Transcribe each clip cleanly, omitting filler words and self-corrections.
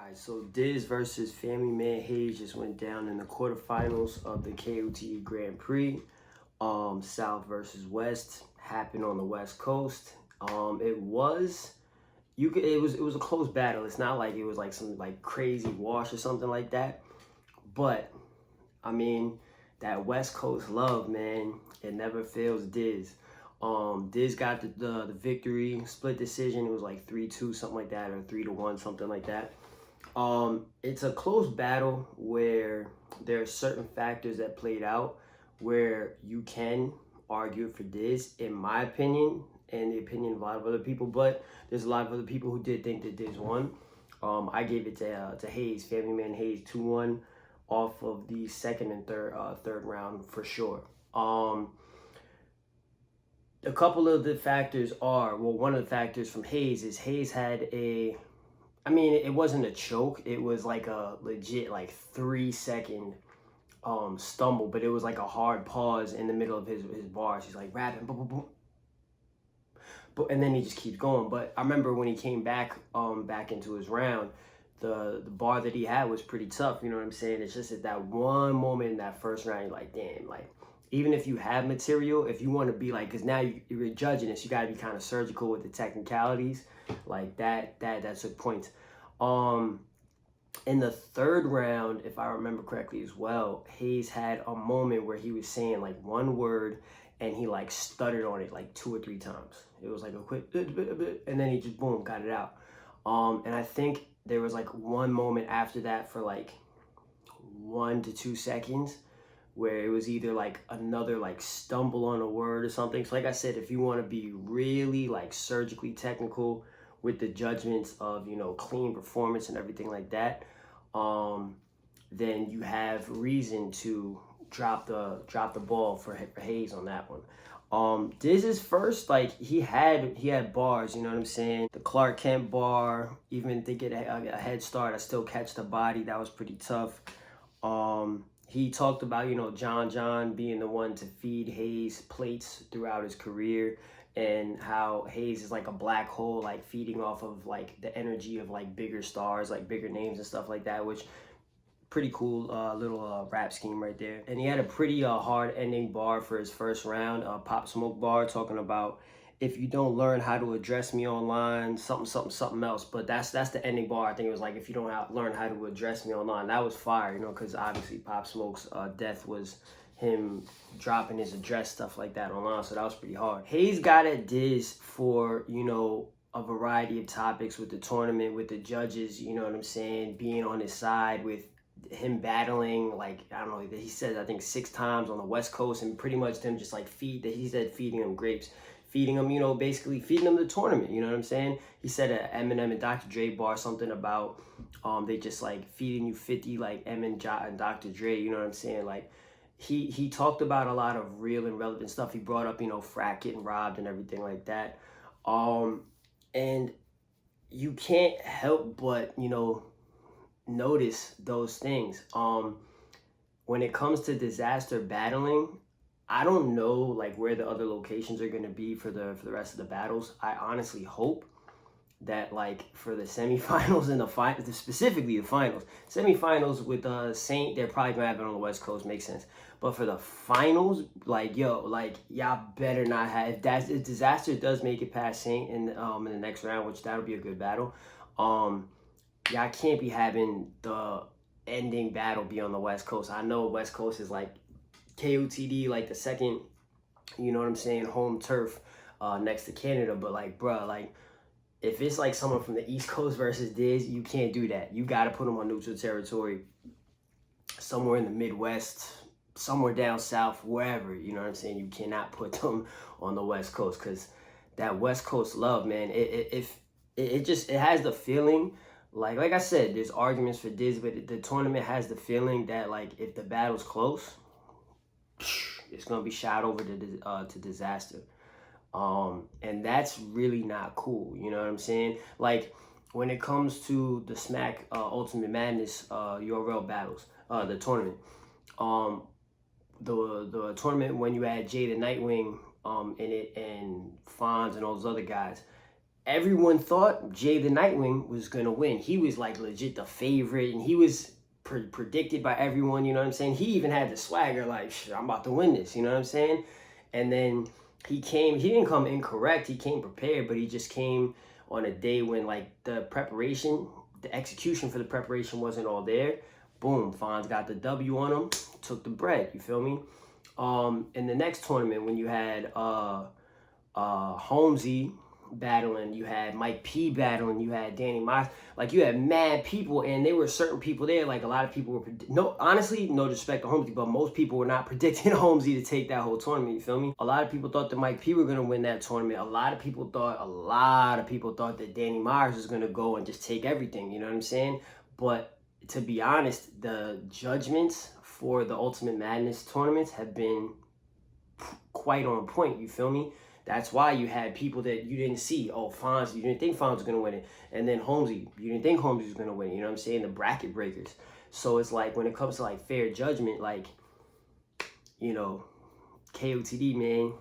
Alright, so Diz versus Family Man Hughes just went down in the quarterfinals of the KOTD Grand Prix. South versus West happened on the West Coast. It was a close battle. It's not like it was like some like crazy wash or something like that. But I mean, that West Coast love, man, it never fails Diz. Diz got the victory, split decision. It was like 3-2, something like that, or 3-1, something like that. It's a close battle where there are certain factors that played out where you can argue for Diz, in my opinion, and the opinion of a lot of other people, but there's a lot of other people who did think that Diz won. I gave it to Hughes, Family Man Hughes, 2-1 off of the second and third round for sure. A couple of the factors are, well, one of the factors from Hughes is Hughes had it wasn't a choke. It was like a legit like 3-second stumble, but it was like a hard pause in the middle of his bars. He's like rapping, boom, boom, boom. But and then he just keeps going. But I remember when he came back into his round, the bar that he had was pretty tough. You know what I'm saying? It's just at that one moment in that first round, you're like, damn, like even if you have material, if you want to be like, because now you're judging this, you got to be kind of surgical with the technicalities, like that took points. In the third round, if I remember correctly as well, Hughes had a moment where he was saying like one word and he like stuttered on it like 2 or 3 times. It was like a quick, and then he just boom, got it out. And I think there was like one moment after that for like 1 to 2 seconds where it was either like another like stumble on a word or something. So like I said, if you want to be really like surgically technical with the judgments of, you know, clean performance and everything like that, then you have reason to drop the ball for Hughes on that one. Diz's first, like he had bars, you know what I'm saying? The Clark Kent bar, even to get a head start, I still catch the body. That was pretty tough. He talked about, you know, John being the one to feed Hughes plates throughout his career, and how Hughes is like a black hole, like feeding off of like the energy of like bigger stars, like bigger names and stuff like that, which pretty cool little rap scheme right there. And he had a pretty hard ending bar for his first round, Pop Smoke bar, talking about, if you don't learn how to address me online, something else. But that's the ending bar. I think it was like, if you don't learn how to address me online. That was fire, you know, because obviously Pop Smoke's death was him dropping his address, stuff like that online. So that was pretty hard. Hughes got at Diz for, you know, a variety of topics with the tournament, with the judges, you know what I'm saying, being on his side, with him battling, like, I don't know, he said I think 6 times on the West Coast, and pretty much them just like feeding him grapes, feeding him, you know, basically feeding him the tournament, you know what I'm saying? He said Eminem and Dr. Dre bar something about they just like feeding you 50 like and Dr. Dre, you know what I'm saying? Like he talked about a lot of real and relevant stuff. He brought up, you know, frat getting robbed and everything like that. And you can't help but, you know, notice those things. When it comes to Dizaster battling, I don't know like where the other locations are going to be for the rest of the battles. I honestly hope that like for the semifinals and the finals, specifically the finals, semifinals with Saint, they're probably gonna have it on the West Coast, makes sense. But for the finals, like yo, like y'all better not have, if Dizaster does make it past Saint in the next round, which that'll be a good battle. Y'all can't be having the ending battle be on the West Coast. I know West Coast is like KOTD, like the second, you know what I'm saying, home turf next to Canada. But like, bruh, like if it's like someone from the East Coast versus Diz, you can't do that. You got to put them on neutral territory, somewhere in the Midwest, somewhere down south, wherever, you know what I'm saying? You cannot put them on the West Coast, because that West Coast love, man, it has the feeling, like I said, there's arguments for Diz, but the tournament has the feeling that like if the battle's close, it's gonna be shot over to Dizaster. And that's really not cool, you know what I'm saying? Like when it comes to the Smack Ultimate Madness URL battles, the tournament, the tournament when you had Jay the Nightwing in it, and Fonz and all those other guys, everyone thought Jay the Nightwing was gonna win. He was like legit the favorite, and he was predicted by everyone. You know what I'm saying? He even had the swagger, like, I'm about to win this. You know what I'm saying? And then he came. He didn't come incorrect. He came prepared, but he just came on a day when like the preparation, the execution for the preparation wasn't all there. Boom, Fonz got the W on him, took the bread. You feel me? In the next tournament, when you had Holmesy battling, you had Mike P battling, you had Danny Miles, like you had mad people, and there were certain people there, like a lot of people were, honestly, no disrespect to Holmesy, but most people were not predicting Holmesy to take that whole tournament, you feel me? A lot of people thought that Mike P were going to win that tournament. A lot of people thought that Danny Myers was going to go and just take everything, you know what I'm saying? But to be honest, the judgments for the Ultimate Madness tournaments have been quite on point, you feel me? That's why you had people that you didn't see. Oh, Fonz, you didn't think Fonz was going to win it. And then Holmesy, you didn't think Holmesy was going to win it. You know what I'm saying? The bracket breakers. So it's like when it comes to like fair judgment, like, you know, KOTD, man.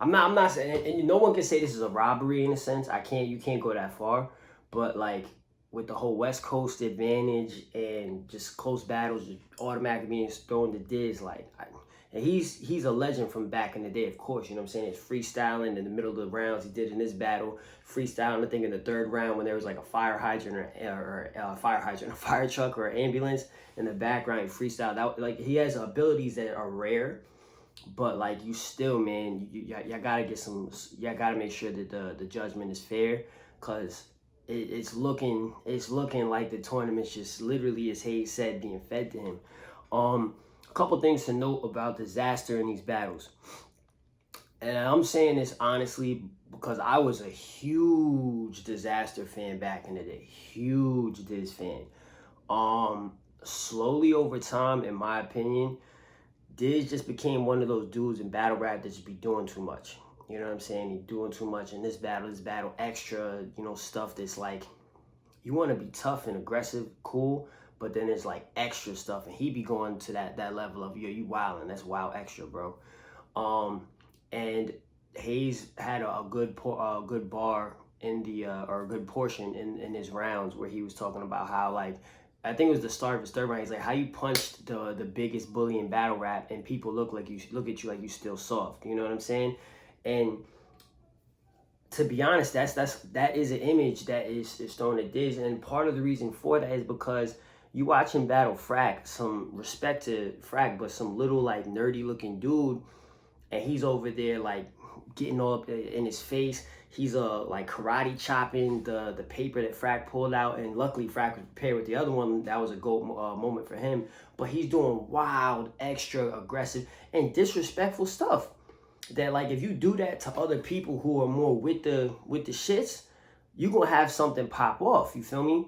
I'm not saying, and no one can say this is a robbery in a sense. You can't go that far. But like with the whole West Coast advantage and just close battles, just automatically being thrown to Diz, like, and he's a legend from back in the day, of course, you know what I'm saying? It's freestyling in the middle of the rounds. He did in this battle, freestyling, I think, in the third round when there was like a fire hydrant or a fire truck or an ambulance in the background. He freestyled out. Like, he has abilities that are rare, but like you still, man, you gotta gotta make sure that the judgment is fair, because it's looking like the tournament's just literally, as Hayes said, being fed to him. A couple things to note about Dizaster in these battles. And I'm saying this honestly because I was a huge Dizaster fan back in the day. Huge Diz fan. Slowly over time, in my opinion, Diz just became one of those dudes in battle rap that just be doing too much. You know what I'm saying? He's doing too much in this battle extra, you know, stuff that's like, you want to be tough and aggressive, cool, but then there's like extra stuff, and he be going to that level of, yo, you wildin', that's wild extra, bro. And Hayes had a good bar in the or a good portion in his rounds where he was talking about how, like, I think it was the start of his third round, he's like, how you punched the biggest bully in battle rap and people look at you like you still soft. You know what I'm saying? And to be honest, that is an image that is thrown at Diz, and part of the reason for that is because you watch him battle Frack, some respect to Frack, but some little like nerdy looking dude, and he's over there like getting all up in his face. He's like karate chopping the paper that Frack pulled out, and luckily Frack was prepared with the other one. That was a GOAT moment for him. But he's doing wild, extra aggressive, and disrespectful stuff that, like, if you do that to other people who are more with the shits, you're gonna have something pop off. You feel me?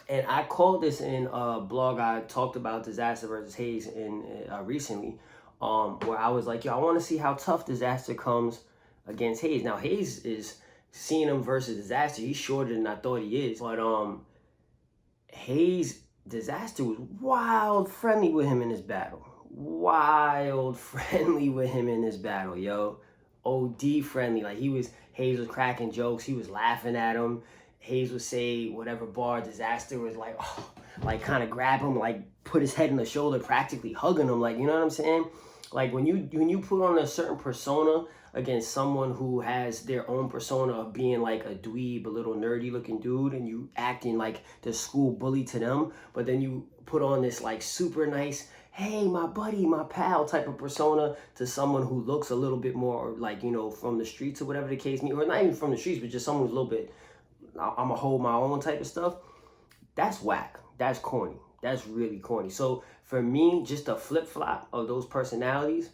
And I called this in a blog I talked about Dizaster versus Hayes in recently, where I was like, yo, I want to see how tough Dizaster comes against Hayes. Now, Hayes is seeing him versus Dizaster. He's shorter than I thought he is. But Dizaster was wild friendly with him in this battle. Wild friendly with him in this battle, yo. OD friendly. Like, Hayes was cracking jokes. He was laughing at him. Hayes would say whatever bar, Dizaster was like, oh, like kind of grab him, like put his head on the shoulder, practically hugging him. Like, you know what I'm saying? Like when you put on a certain persona against someone who has their own persona of being like a dweeb, a little nerdy looking dude, and you acting like the school bully to them, but then you put on this like super nice, hey, my buddy, my pal type of persona to someone who looks a little bit more like, you know, from the streets or whatever the case may be, or not even from the streets, but just someone who's a little bit, I'm gonna hold my own type of stuff. That's whack. That's corny. That's really corny. So for me, just a flip-flop of those personalities,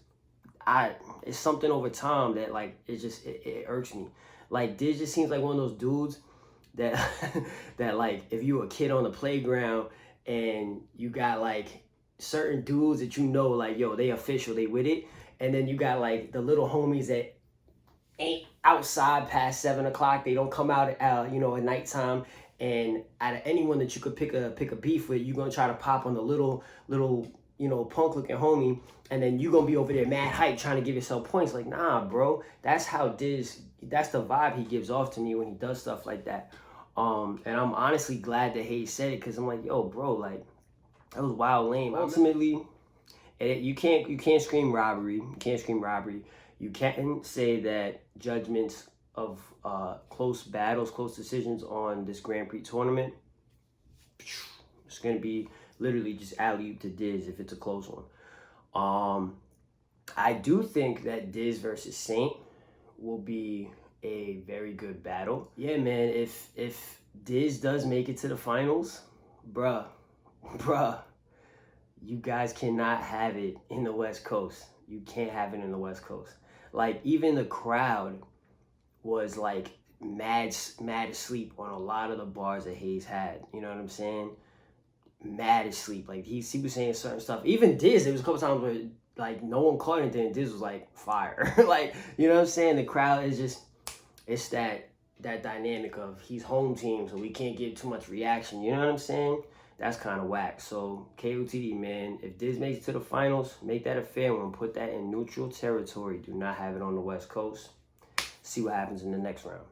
it's something over time that like it irks me. Like Diz just seems like one of those dudes that that like if you were a kid on the playground and you got like certain dudes that you know like, yo, they official, they with it, and then you got like the little homies that ain't outside past 7 o'clock. They don't come out at you know, at nighttime. And out of anyone that you could pick a beef with, you're gonna try to pop on the little you know, punk looking homie, and then you're gonna be over there mad hype trying to give yourself points. Like, nah, bro, that's how Diz that's the vibe he gives off to me when he does stuff like that. And I'm honestly glad that Hughes said it, because I'm like, yo, bro, like, that was wild lame. Ultimately, you can't scream robbery. You can't scream robbery. You can't say that judgments of close battles, close decisions on this Grand Prix tournament, it's gonna be literally just alley-oop to Diz if it's a close one. I do think that Diz versus Saint will be a very good battle. Yeah, man, if Diz does make it to the finals, bruh, you guys cannot have it in the West Coast. You can't have it in the West Coast. Like, even the crowd was like mad asleep on a lot of the bars that Hughes had. You know what I'm saying? Mad asleep. Like, he was saying certain stuff. Even Diz, there was a couple times where like no one caught anything, and Diz was like fire. Like, you know what I'm saying? The crowd is just, it's that dynamic of he's home team, so we can't get too much reaction. You know what I'm saying? That's kind of whack. So KOTD, man, if Diz makes it to the finals, make that a fair one. Put that in neutral territory. Do not have it on the West Coast. See what happens in the next round.